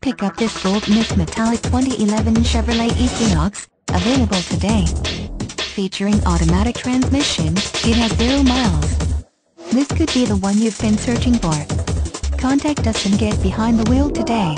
Pick up this gold mist metallic 2011 Chevrolet Equinox, available today. Featuring automatic transmission, it has 0 miles. This could be the one you've been searching for. Contact us and get behind the wheel today.